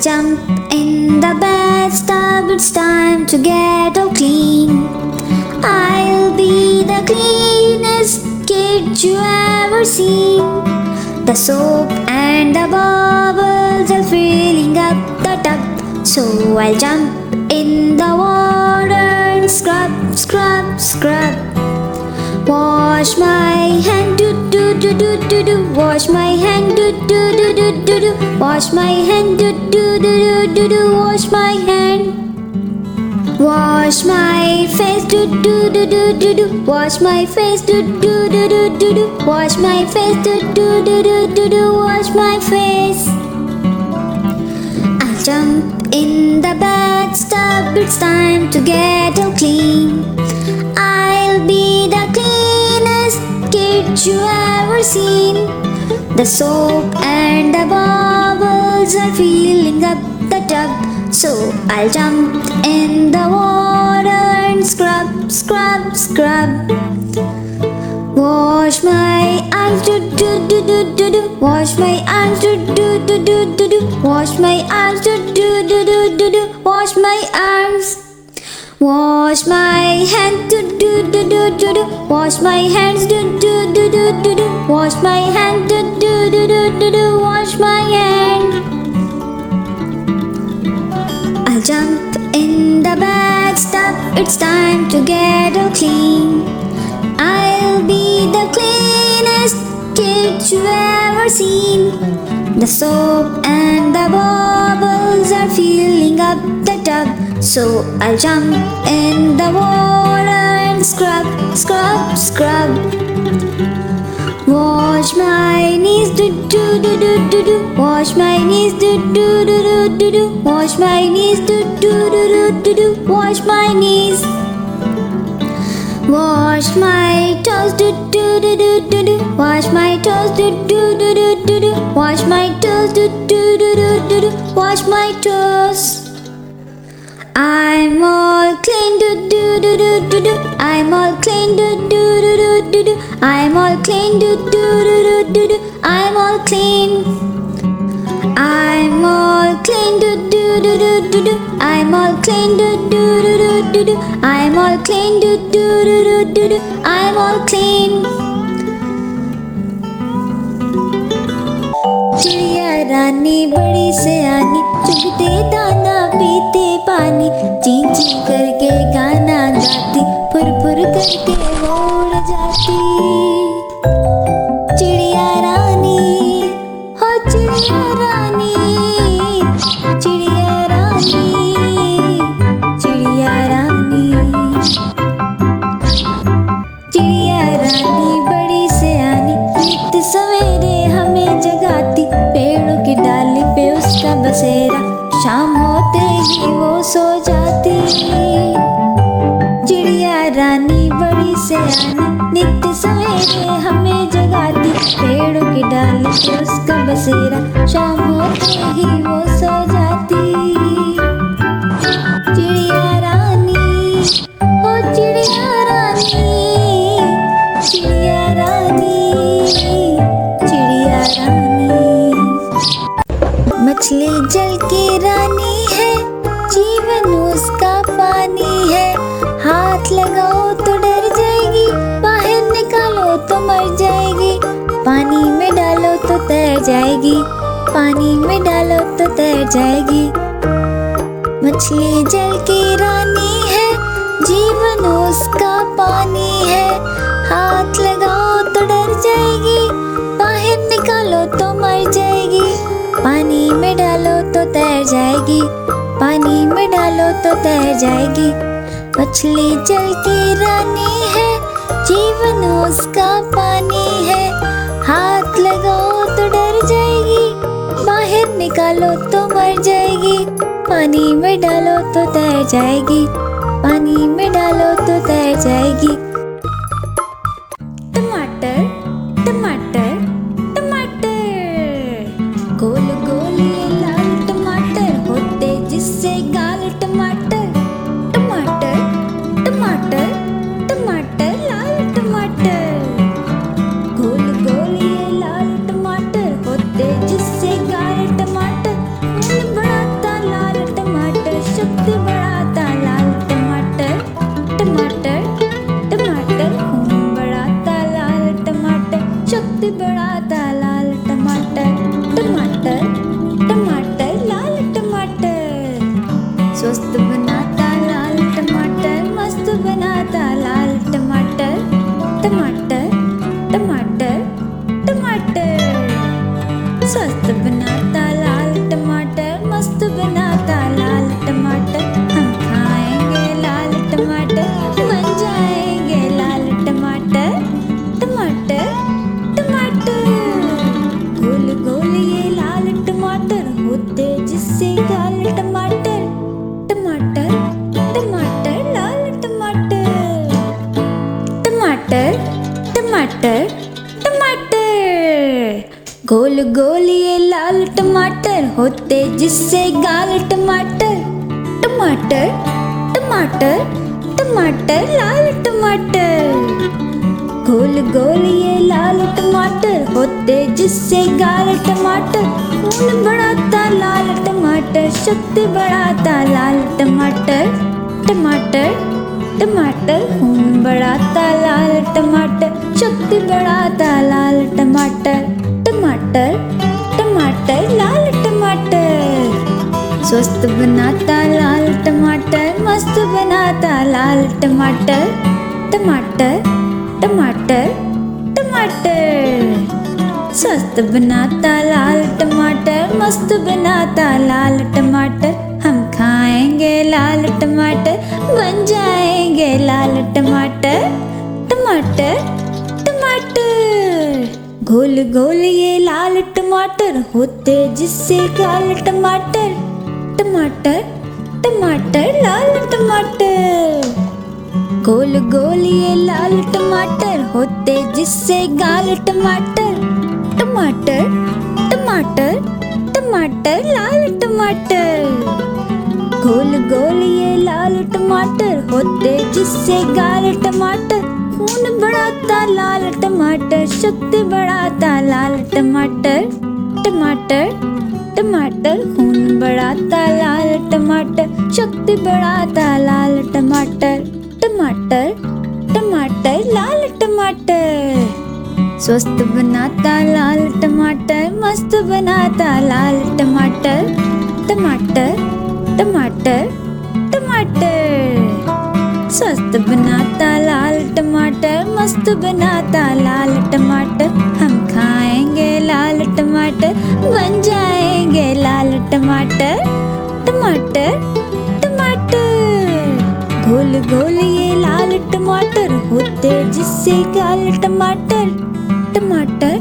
jump in the bathtub, it's time to get all clean. I'll be the cleanest kid you ever seen. The soap and the bubbles are filling up the tub, so I'll jump in the water and scrub, scrub, scrub. Wash my hand, do do do do do do. Wash my hand, do do do do do do. Wash my hand, do do do do do do. Wash my hand. Wash my face, do do do do do do. Wash my face, do do do do do do. Wash my face, do do do do do do. Wash my face. I'll jump in the bathtub, it's time to get all clean. I'll be the cleanest kid you ever seen. The soap and the bubbles are filling up the tub, so I'll jump in the water and scrub, scrub, scrub. Wash my eyes, do do do do do do. Wash my eyes, do do do do do do. Wash my eyes, do do do do do do. Wash my eyes. Wash my hands, do do do do do do. Wash my hands, do do do do do do. Wash my hands, do do do do do do. Wash my hands. I'll jump in the bathtub, it's time to get all clean. I'll be the cleanest kid you ever seen. The soap and the bubbles are filling up the tub, so I'll jump in the water and scrub, scrub, scrub. Wash my knees, do do do do do do. Wash my knees, do do do do do do. Wash my knees, do do do do do do. Wash my knees. Wash my toes, do do do do do do. Wash my toes, do do do do do do. Wash my toes, do do do do do do. Wash my toes. I'm all clean, do do do do do do. I'm all clean, do do do do do do. I'm all clean, do do do do do do. I'm all clean. I'm all clean, do do do do do do. I'm all clean, do do do do do do. I'm all clean, do do do do do do. I'm all clean. चिड़िया रानी बड़ी सयानी, चुगते दाना पीते पानी, ची ची करके गाना गाती, फुर फुर करके वो उड़ जाती। चिड़िया रानी, हो चिड़िया रानी, चिड़िया रानी, चिड़िया रानी। चिड़िया रानी बड़ी सयानी, नित सवेरे हमें जगाती, पेड़ों की डाली पे उसका बसेरा, शाम होते ही वो सो जाती। चिड़िया रानी बड़ी सयानी, नित्य सवेरे हमें जगाती, पेड़ों की डाली पे उसका बसेरा, शाम होते ही वो सो जाती। चिड़िया रानी, ओ चिड़िया रानी, चिड़िया रानी, चिड़िया रानी। मछली जल की रानी है, जीवन उसका पानी है, हाथ लगाओ तो डर जाएगी, बाहर निकालो तो मर जाएगी, पानी में डालो तो तैर जाएगी, पानी में डालो तो तैर जाएगी। मछली जल की रानी है, जीवन उसका पानी है, हाथ लगाओ तो डर जाएगी, बाहर निकालो तो मर जाएगी, पानी में डालो तो तैर जाएगी, पानी में डालो तो तैर जाएगी। मछली जल की रानी है, जीवन उसका पानी है, हाथ लगाओ तो डर जाएगी, बाहर निकालो तो मर जाएगी, पानी में डालो तो तैर जाएगी, पानी में डालो तो तैर जाएगी। टमाटर टमाटर टमाटर, गोल गोल ये लाल टमाटर होते जिससे गाल टमाटर। टमाटर टमाटर टमाटर लाल टमाटर, गोल गोल ये लाल टमाटर होते जिससे गाल टमाटर। मन बड़ा स्वस्थ बनाता लाल टमाटर, मस्त बनाता लाल टमाटर, टमाटर टमाटर टमाटर। स्वस्थ बनाता लाल टमाटर, मस्त बनाता लाल टमाटर। हम खाएंगे लाल टमाटर, बन जाएंगे लाल टमाटर, टमाटर टमाटर। गोल गोल ये लाल टमाटर होते जिससे गाल टमाटर, टमाटर टमाटर लाल टमाटर, टमाटर टमाटर टमाटर। गोल गोल ये लाल टमाटर होते जिससे गाल टमाटर, टमाटर टमाटर टमाटर लाल टमाटर। गोल गोल ये लाल टमाटर होते जिससे गाल टमाटर। खून बढ़ाता लाल टमाटर, शक्ति बढ़ाता लाल टमाटर, टमाटर टमाटर। खून बढ़ाता लाल टमाटर, शक्ति बढ़ाता लाल टमाटर, टमाटर टमाटर लाल टमाटर। स्वस्थ बनाता लाल टमाटर, मस्त बनाता लाल टमाटर, टमाटर टमाटर टमाटर। स्वस्थ बनाता लाल टमाटर, मस्त बनाता लाल टमाटर। हम खाएंगे लाल टमाटर, बन जाएंगे लाल टमाटर, टमाटर टमाटर। गोल गोल ये लाल टमाटर होते जिससे गाल टमाटर, टमाटर टमाटर लाल टमाटर। गोल गोल ये लाल टमाटर होते जिससे गाल टमाटर, टमाटर टमाटर टमाटर लाल टमाटर। गोल गोल ये लाल टमाटर होते जिससे गाल टमाटर। खून बढ़ाता लाल टमाटर, शक्ति बढ़ाता लाल टमाटर, टमाटर टमाटर। खून बढ़ाता लाल टमाटर, शक्ति बढ़ाता लाल टमाटर, टमाटर टमाटर लाल टमाटर। स्वस्थ बनाता लाल टमाटर, मस्त बनाता लाल टमाटर, टमाटर टमाटर टमाटर। स्वस्थ बनाता लाल टमाटर, मस्त बनाता लाल टमाटर। हम खाएंगे लाल टमाटर, बन जाएंगे लाल टमाटर, टमाटर टमाटर। गोल गोल ये लाल टमाटर होते जिससे गाल टमाटर, टमाटर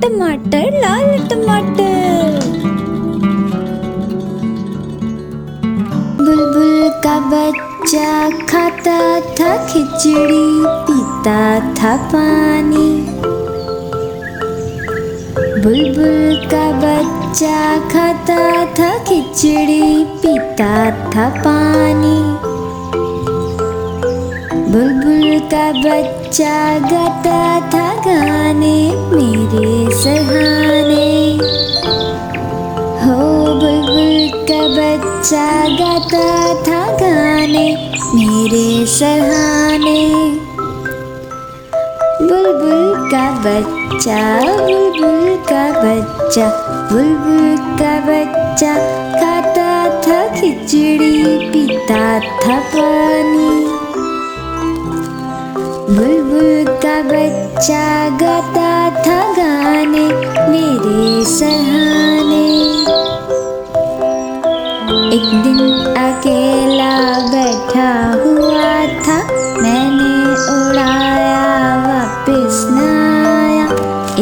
टमाटर लाल टमाटर। बुलबुल का बच्चा खाता था खिचड़ी, पीता था पानी। बुलबुल का बच्चा खाता था खिचड़ी, पीता था पानी। बुलबुल का बच्चा गाता था गाने मेरे सहाने। हो बुलबुल का बच्चा गाता था गाने मेरे सहाने। बुलबुल का बच्चा, बुलबुल का बच्चा, बुलबुल का बच्चा खाता था खिचड़ी, पीता था पानी। बुलबुल का बच्चा गाता था गाने मेरे सहाने। एक दिन अकेला बैठा हुआ था, मैंने उड़ाया वापिस न आया।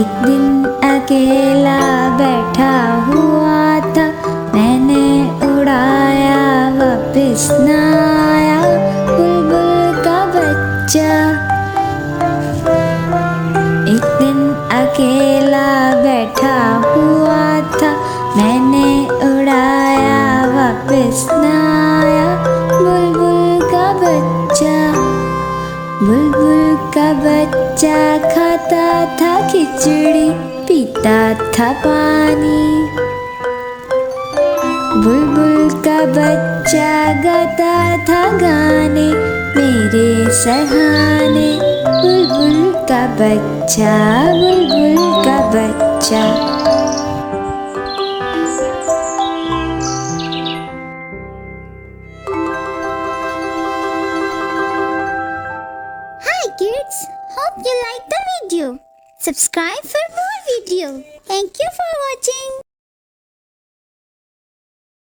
एक दिन अकेला बैठा हुआ था, मैंने उड़ाया वापिस न आया। बुलबुल का बच्चा एक दिन अकेला बैठा हुआ था, मैंने उड़ाया वापिस न आया। बुलबुल का बच्चा, बुलबुल का बच्चा खाता था खिचड़ी, पीता था पानी। बुलबुल का बच्चा गाता था गाने मेरे सहाने। बुलबुल का बच्चा, बुलबुल का बच्चा। Hope you like the video. Subscribe for more video. Thank you for watching.